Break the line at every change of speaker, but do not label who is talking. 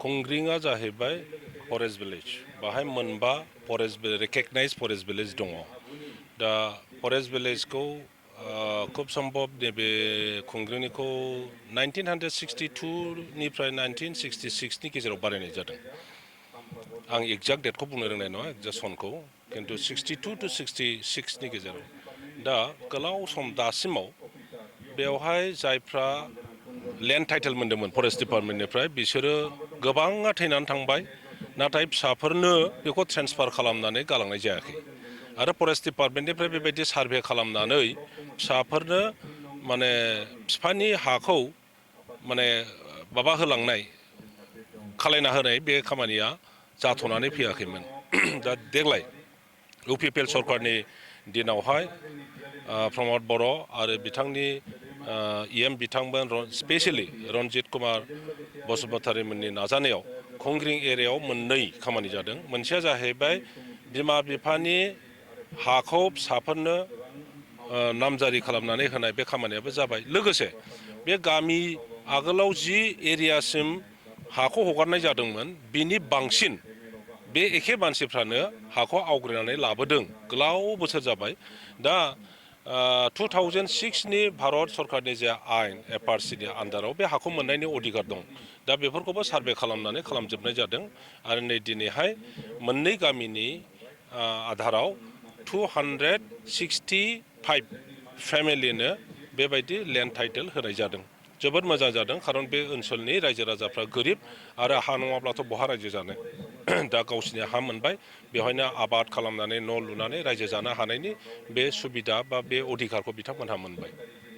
खुंग्रिंआ जाहैबाय forest village बाहाय मोनबा रेकगनाइज फरेस्ट भिलेज दङ दा फरेस्ट भिलेजखौ खूब सम्भव नैबे खुंग्रिंनिखौ 1962 निफ्राय 1966 नि गेजेराव बानायनाय जादों आं एक्जाक्ट डेटखौ बुंनो रोंनाय नङा एक्जाक्ट सनखौ किन्तु 62 to 66 नि गेजेराव दा गोलाव सम दासिमाव बेवहाय जायफ्रा लेन्ड टाइटेल मोन्दोंमोन फरेस्ट डिपार्टमेन्टनिफ्राय बिसोरो गोबाङा थैनानै थांबाय नाथाय फिसाफोरनो बेखौ ट्रेन्सफार खालामनानै गालांनाय जायाखै आरो फरेस्ट डिपार्टमेन्टनिफ्राय बेबायदि सार्भे खालामनानै फिसाफोरनो माने बिफानि हाखौ माने माबा होलांनाय खालायना होनाय बे खामानिया जाथ'नानै फैयाखैमोन दा देग्लाय UPPL सरकारनि दिनावहाय प्रमद बर' आरो बिथांनि EM बिथांमोन स्पेसियेलि रन्जित कुमार बसुमतारीमोननि नाजानायाव खुंग्रिं एरियायाव मोननै खामानि जादों मोनसेया जाहैबाय बिमा बिफानि हाखौ फिसाफोरनो नामजारि खालामनानै होनाय बे खामानियाबो जाबाय लोगोसे बे गामि आगोलाव जि एरियासिम हाखौ हगारनाय जादोंमोन बिनि बांसिन बे एखे मानसिफ्रानो हाखौ आवग्रिनानै लाबोदों गोलाव बोसोर जाबाय दा 2006 नि भारत सरकारनि जे आयेन FRCनि आन्दाराव बे हाखौ मोननायनि अधिकार दं दा बेफोरखौबो सार्भे खालामनानै खालामजोबनाय जादों आरो नै दिनैहाय मोननै गामिनि आधाराव 265 फेमिलिनो बेबायदि लेन्ड टाइटेल होनाय जादों जोबोद मोजां जादों खारन बे ओनसोलनि रायजो राजाफ्रा गोरिब आरो हा नङाब्लाथ' बहा रायजो जानो दा गावसिनि हा मोनबाय बेवहायनो आबाद खालामनानै न' लुनानै रायजो जानो हानायनि बे सुबिदा बा बे अधिकारखौ बिथांमोनहा मोनबाय